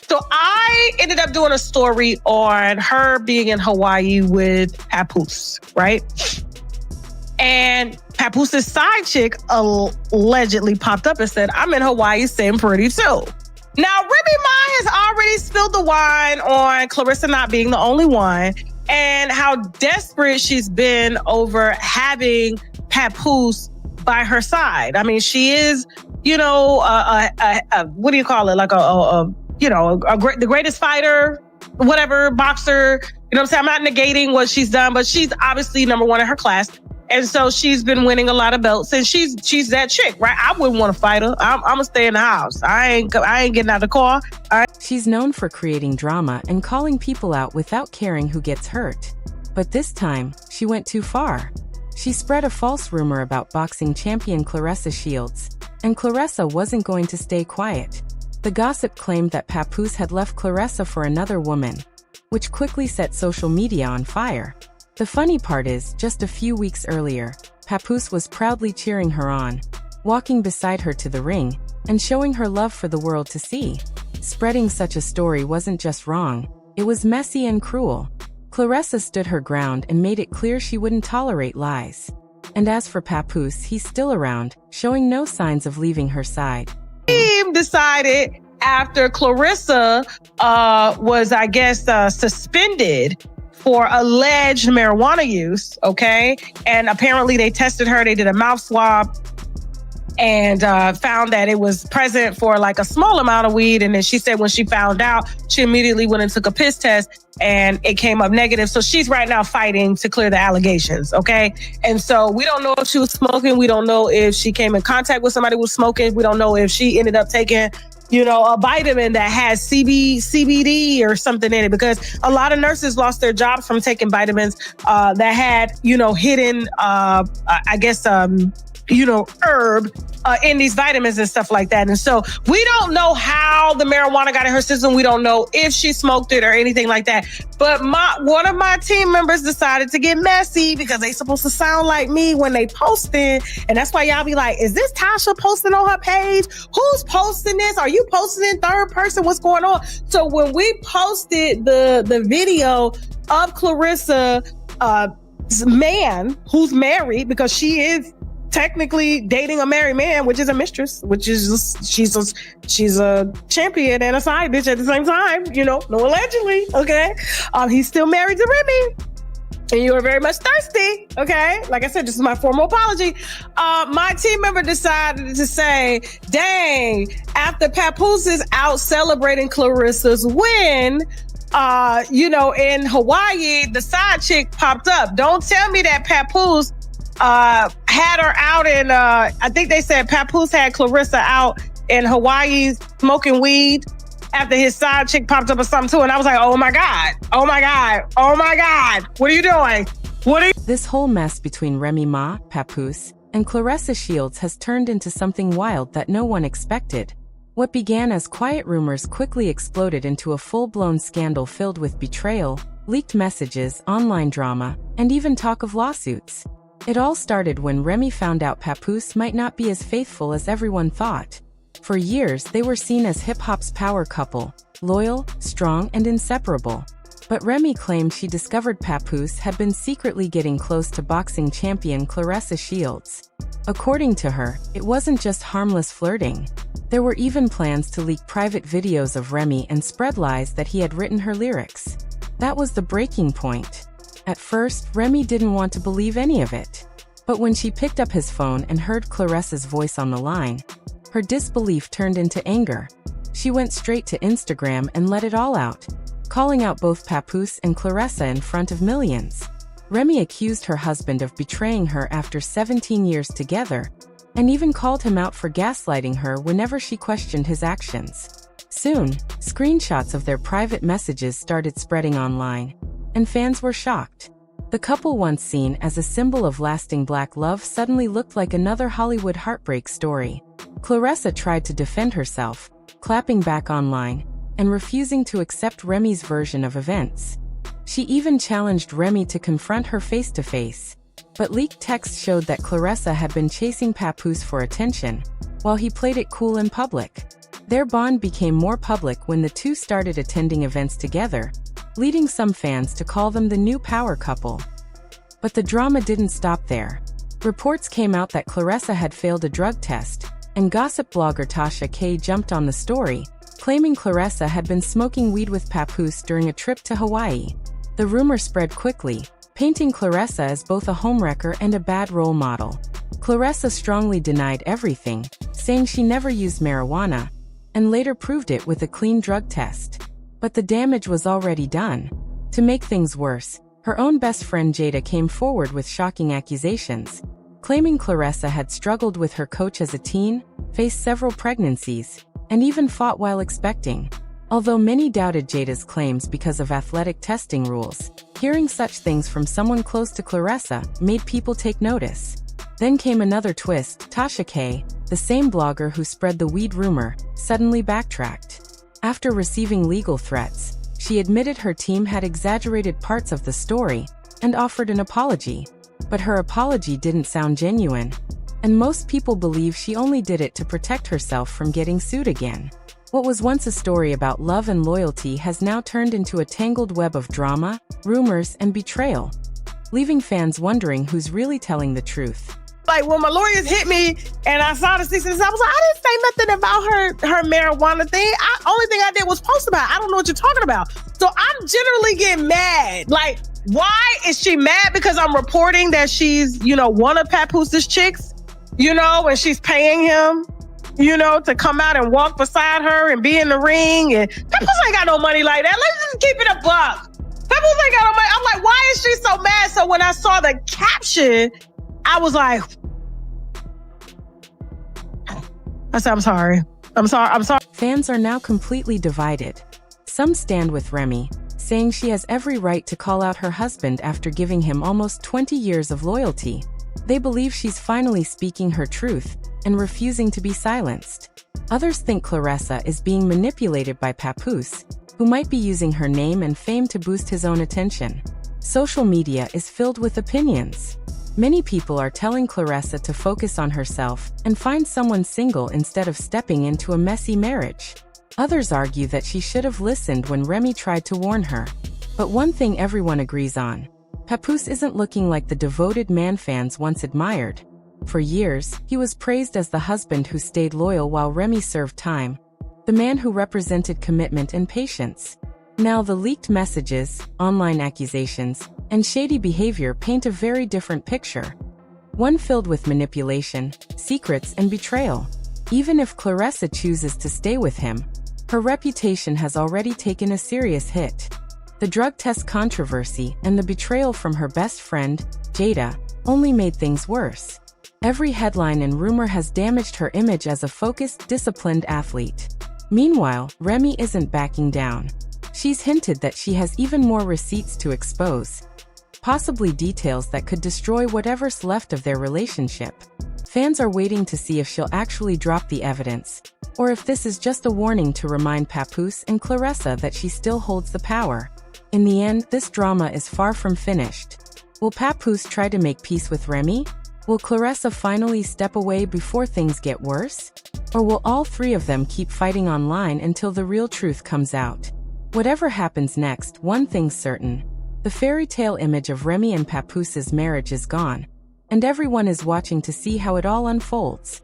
So I ended up doing a story on her being in Hawaii with Papoose, right? And Papoose's side chick allegedly popped up and said, I'm in Hawaii sitting pretty too. Now, Remy Ma has already spilled the wine on Claressa not being the only one and how desperate she's been over having Papoose by her side. I mean, she is, you know, what do you call it? Like the greatest fighter, whatever, boxer. You know what I'm saying? I'm not negating what she's done, but she's obviously number one in her class. And so she's been winning a lot of belts, and she's that chick, right? I wouldn't want to fight her. I'm gonna stay in the house. I ain't getting out of the car. She's known for creating drama and calling people out without caring who gets hurt. But this time, she went too far. She spread a false rumor about boxing champion Claressa Shields, and Claressa wasn't going to stay quiet. The gossip claimed that Papoose had left Claressa for another woman, which quickly set social media on fire. The funny part is, just a few weeks earlier, Papoose was proudly cheering her on, walking beside her to the ring, and showing her love for the world to see. Spreading such a story wasn't just wrong, it was messy and cruel. Claressa stood her ground and made it clear she wouldn't tolerate lies. And as for Papoose, he's still around, showing no signs of leaving her side. Team decided after Claressa was, I guess, suspended for alleged marijuana use, okay? And apparently they tested her, they did a mouth swab, and found that it was present for like a small amount of weed. And then she said when she found out, she immediately went and took a piss test and it came up negative. So she's right now fighting to clear the allegations, okay? And so we don't know if she was smoking. We don't know if she came in contact with somebody who was smoking. We don't know if she ended up taking, you know, a vitamin that has CBD or something in it, because a lot of nurses lost their jobs from taking vitamins that had, you know, hidden, herb in these vitamins and stuff like that. And so we don't know how the marijuana got in her system. We don't know if she smoked it or anything like that. But one of my team members decided to get messy because they supposed to sound like me when they posted. And that's why y'all be like, is this Tasha posting on her page? Who's posting this? Are you posting in third person? What's going on? So when we posted the video of Claressa, man who's married, because she is technically dating a married man, which is a mistress, which is just, she's a champion and a side bitch at the same time, you know, no allegedly, okay? He's still married to Remy. And you are very much thirsty, okay? Like I said, this is my formal apology. My team member decided to say, dang, after Papoose is out celebrating Claressa's win, in Hawaii, the side chick popped up. Don't tell me that Papoose had her out in, I think they said Papoose had Claressa out in Hawaii smoking weed after his side chick popped up or something too. And I was like, oh my God, what are you doing? This whole mess between Remy Ma, Papoose, and Claressa Shields has turned into something wild that no one expected. What began as quiet rumors quickly exploded into a full-blown scandal filled with betrayal, leaked messages, online drama, and even talk of lawsuits. It all started when Remy found out Papoose might not be as faithful as everyone thought. For years, they were seen as hip-hop's power couple, loyal, strong, and inseparable. But Remy claimed she discovered Papoose had been secretly getting close to boxing champion Claressa Shields. According to her, it wasn't just harmless flirting. There were even plans to leak private videos of Remy and spread lies that he had written her lyrics. That was the breaking point. At first, Remy didn't want to believe any of it. But when she picked up his phone and heard Claressa's voice on the line, her disbelief turned into anger. She went straight to Instagram and let it all out, calling out both Papoose and Claressa in front of millions. Remy accused her husband of betraying her after 17 years together, and even called him out for gaslighting her whenever she questioned his actions. Soon, screenshots of their private messages started spreading online, and fans were shocked. The couple, once seen as a symbol of lasting black love, suddenly looked like another Hollywood heartbreak story. Claressa tried to defend herself, clapping back online, and refusing to accept Remy's version of events. She even challenged Remy to confront her face-to-face. But leaked texts showed that Claressa had been chasing Papoose for attention, while he played it cool in public. Their bond became more public when the two started attending events together, leading some fans to call them the new power couple. But the drama didn't stop there. Reports came out that Claressa had failed a drug test, and gossip blogger Tasha K jumped on the story, claiming Claressa had been smoking weed with Papoose during a trip to Hawaii. The rumor spread quickly, painting Claressa as both a homewrecker and a bad role model. Claressa strongly denied everything, saying she never used marijuana, and later proved it with a clean drug test. But the damage was already done. To make things worse, her own best friend Jada came forward with shocking accusations, claiming Claressa had struggled with her coach as a teen, faced several pregnancies, and even fought while expecting. Although many doubted Jada's claims because of athletic testing rules, hearing such things from someone close to Claressa made people take notice. Then came another twist. Tasha K, the same blogger who spread the weed rumor, suddenly backtracked. After receiving legal threats, she admitted her team had exaggerated parts of the story and offered an apology. But her apology didn't sound genuine, and most people believe she only did it to protect herself from getting sued again. What was once a story about love and loyalty has now turned into a tangled web of drama, rumors, and betrayal, leaving fans wondering who's really telling the truth. Like, when my lawyers hit me and I saw the 6 I was like, I didn't say nothing about her marijuana thing. Only thing I did was post about it. I don't know what you're talking about. So I'm generally getting mad. Like, why is she mad? Because I'm reporting that she's, one of Papoose's chicks, and she's paying him, to come out and walk beside her and be in the ring. And Papoose ain't got no money like that. Let's just keep it a buck. Papoose ain't got no money. I'm like, why is she so mad? So when I saw the caption, I was like, I said, I'm sorry. Fans are now completely divided. Some stand with Remy, saying she has every right to call out her husband after giving him almost 20 years of loyalty. They believe she's finally speaking her truth and refusing to be silenced. Others think Claressa is being manipulated by Papoose, who might be using her name and fame to boost his own attention. Social media is filled with opinions. Many people are telling Claressa to focus on herself and find someone single instead of stepping into a messy marriage. Others argue that she should have listened when Remy tried to warn her. But one thing everyone agrees on: Papoose isn't looking like the devoted man fans once admired. For years, he was praised as the husband who stayed loyal while Remy served time, the man who represented commitment and patience. Now the leaked messages, online accusations, and shady behavior paint a very different picture. One filled with manipulation, secrets, and betrayal. Even if Claressa chooses to stay with him, her reputation has already taken a serious hit. The drug test controversy and the betrayal from her best friend, Jada, only made things worse. Every headline and rumor has damaged her image as a focused, disciplined athlete. Meanwhile, Remy isn't backing down. She's hinted that she has even more receipts to expose, possibly details that could destroy whatever's left of their relationship. Fans are waiting to see if she'll actually drop the evidence, or if this is just a warning to remind Papoose and Claressa that she still holds the power. In the end, this drama is far from finished. Will Papoose try to make peace with Remy? Will Claressa finally step away before things get worse? Or will all three of them keep fighting online until the real truth comes out? Whatever happens next, one thing's certain: the fairy tale image of Remy and Papoose's marriage is gone, and everyone is watching to see how it all unfolds.